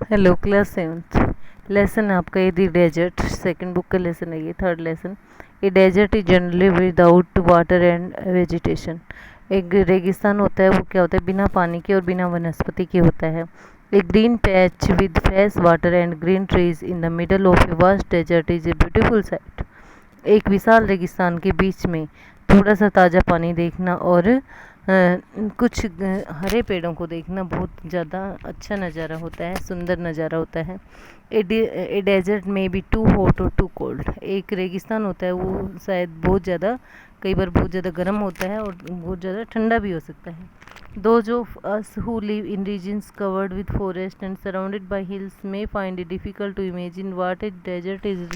Hello class seventh lesson आपका ये the desert second book का लेसन है। ये third lesson. A desert is generally without water and vegetation. एक रेगिस्तान होता है वो क्या होता है, बिना पानी के और बिना वनस्पति के होता है। A green patch with fresh water and green trees in the middle of a vast desert is a beautiful sight. एक विशाल रेगिस्तान के बीच में थोड़ा सा ताज़ा पानी देखना और कुछ हरे पेड़ों को देखना बहुत ज़्यादा अच्छा नज़ारा होता है, सुंदर नज़ारा होता है। ए डेजर्ट में बी टू हॉट और टू कोल्ड। एक रेगिस्तान होता है वो शायद बहुत ज़्यादा, कई बार बहुत ज़्यादा गर्म होता है और बहुत ज़्यादा ठंडा भी हो सकता है। Those of us who live in regions covered with forest and surrounded by hills may find it difficult to imagine what a desert is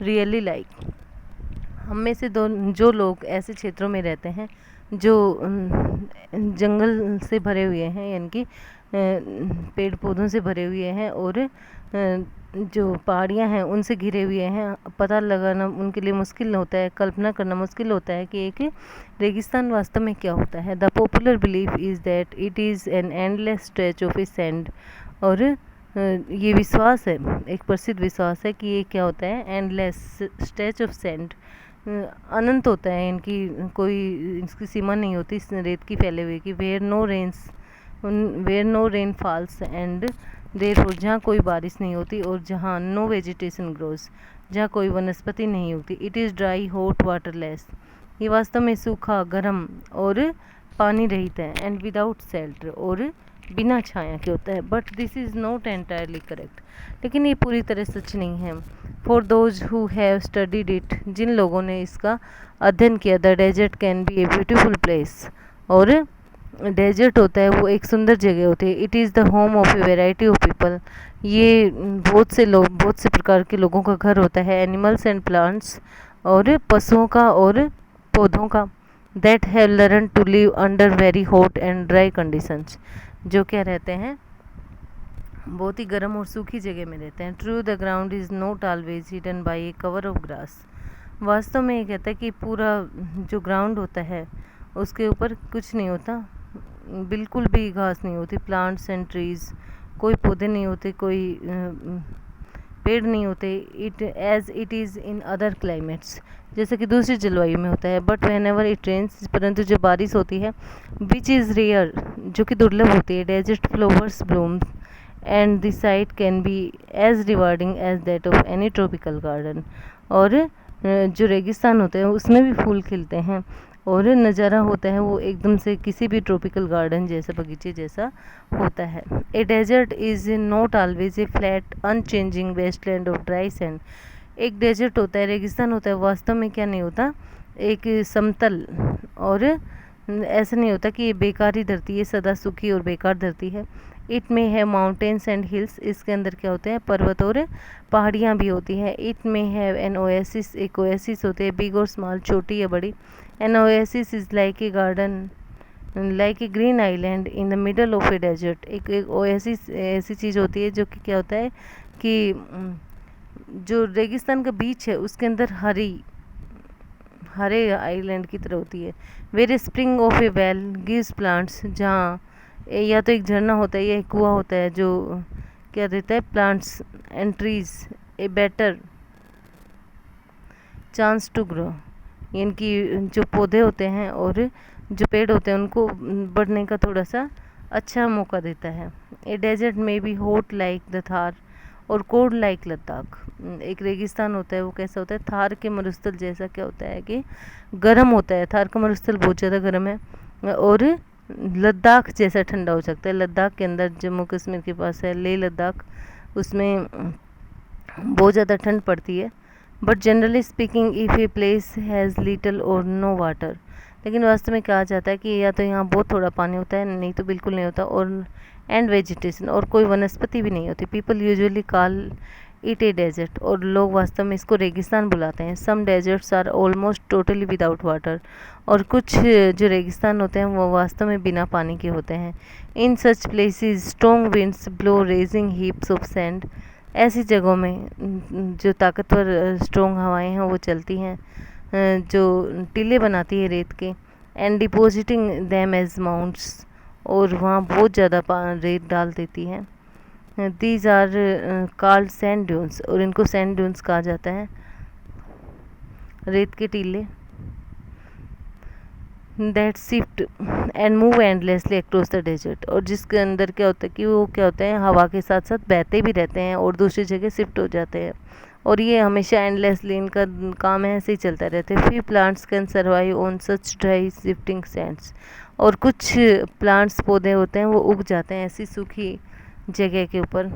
really like. हम में से दो जो लोग ऐसे क्षेत्रों में रहते हैं जो जंगल से भरे हुए हैं, यानी कि पेड़ पौधों से भरे हुए हैं और जो पहाड़ियाँ हैं उनसे घिरे हुए हैं, पता लगाना उनके लिए मुश्किल होता है, कल्पना करना मुश्किल होता है कि एक रेगिस्तान वास्तव में क्या होता है। The popular belief is that it is an endless stretch of A sand. और ये विश्वास है, एक प्रसिद्ध विश्वास है कि ये क्या होता है, एंडलेस स्ट्रेच ऑफ सैंड, अनंत होता है, इनकी कोई इसकी सीमा नहीं होती इस रेत की फैले हुए की। Where no rain falls and therefore, जहाँ कोई बारिश नहीं होती और जहाँ नो वेजिटेशन ग्रोज, जहाँ कोई वनस्पति नहीं होती। It is dry hot waterless, ये वास्तव में सूखा, गर्म और पानी रहित है। एंड विदाउट शेल्टर, और बिना छाया के होता है। But this is not entirely correct, लेकिन ये पूरी तरह सच नहीं है। For those who have studied it, जिन लोगों ने इसका अध्ययन किया, the desert can be a beautiful place. और डेजर्ट होता है वो एक सुंदर जगह होती है। It is the home of a variety of people, ये बहुत से प्रकार के लोगों का घर होता है। एनिमल्स एंड प्लांट्स, और पशुओं का और पौधों का। That have learn to live under very hot and dry conditions, जो क्या रहते हैं, बहुत ही गर्म और सूखी जगह में रहते हैं। True, the ground is not always hidden by A cover of grass. वास्तव में ये कहता है कि पूरा जो ग्राउंड होता है उसके ऊपर कुछ नहीं होता, बिल्कुल भी घास नहीं होती। प्लांट्स एंड ट्रीज, कोई पौधे नहीं होते, कोई पेड़ नहीं होते। It is in other climates, जैसे कि दूसरी जलवायु में होता है। But whenever it rains, परंतु जो बारिश होती है, विच इज़ रेयर, जो कि दुर्लभ होती है। Desert flowers blooms and the sight can be as rewarding as that of any tropical garden. और जो रेगिस्तान होते हैं उसमें भी फूल खिलते हैं और नज़ारा होता है वो एकदम से किसी भी ट्रॉपिकल गार्डन जैसा, बगीचे जैसा होता है। A desert is not always a flat unchanging wasteland of dry sand. एक डेजर्ट होता है, रेगिस्तान होता है, वास्तव में क्या नहीं होता, एक समतल और ऐसा नहीं होता कि ये बेकारी धरती है, सदा सूखी और बेकार धरती है। इट में है माउंटेन्स एंड हिल्स, इसके अंदर क्या होते हैं, पर्वत और पहाड़ियाँ भी होती हैं। इट में है एन ओएसिस, एक ओएसिस होते हैं, बिग और स्मॉल, छोटी या बड़ी। An oasis is like a garden, like a green island in the middle of a desert. एक ओएसिस ऐसी चीज़ होती है जो कि क्या होता है कि जो रेगिस्तान का बीच है उसके अंदर हरे आइलैंड की तरह होती है। Where spring of a well gives plants, जहाँ या तो एक झरना होता है या एक कुआं होता है जो क्या देता है, plants and trees a better chance to grow, इनकी जो पौधे होते हैं और जो पेड़ होते हैं उनको बढ़ने का थोड़ा सा अच्छा मौका देता है। ए डेजर्ट में भी हॉट लाइक द थार और कोल्ड लाइक लद्दाख। एक रेगिस्तान होता है वो कैसा होता है, थार के मरुस्थल जैसा क्या होता है कि गर्म होता है। थार का मरुस्थल बहुत ज़्यादा गर्म है और लद्दाख जैसा ठंडा हो सकता है। लद्दाख के अंदर जम्मू कश्मीर के पास है लेह लद्दाख, उसमें बहुत ज़्यादा ठंड पड़ती है। But generally speaking if a place has little और नो वाटर, लेकिन वास्तव में कहा जाता है कि या तो यहाँ बहुत थोड़ा पानी होता है, नहीं तो बिल्कुल नहीं होता, और एंड वेजिटेशन, और कोई वनस्पति भी नहीं होती। People usually call it a desert, और लोग वास्तव में इसको रेगिस्तान बुलाते हैं। Some deserts are almost totally without water, और कुछ जो रेगिस्तान होते हैं वो वास्तव में बिना पानी के होते हैं। In such places strong winds blow raising heaps of sand, ऐसी जगहों में जो ताकतवर स्ट्रॉन्ग हवाएं हैं वो चलती हैं जो टीले बनाती है रेत के। And depositing them as mounts, और वहाँ बहुत ज़्यादा रेत डाल देती है। These are called sand dunes, और इनको सैंड ड्यून्स कहा जाता है, रेत के टीले। That shift and move endlessly across the desert, और जिसके अंदर क्या होता है कि वो क्या होता है, हवा के साथ साथ बहते भी रहते हैं और दूसरी जगह शिफ्ट हो जाते हैं, और ये हमेशा एंडलेसली इनका काम है, ऐसे ही चलता रहता है। Few plants can survive on such dry shifting Sands, और कुछ प्लांट्स पौधे होते हैं वो उग जाते हैं ऐसी सूखी जगह के ऊपर।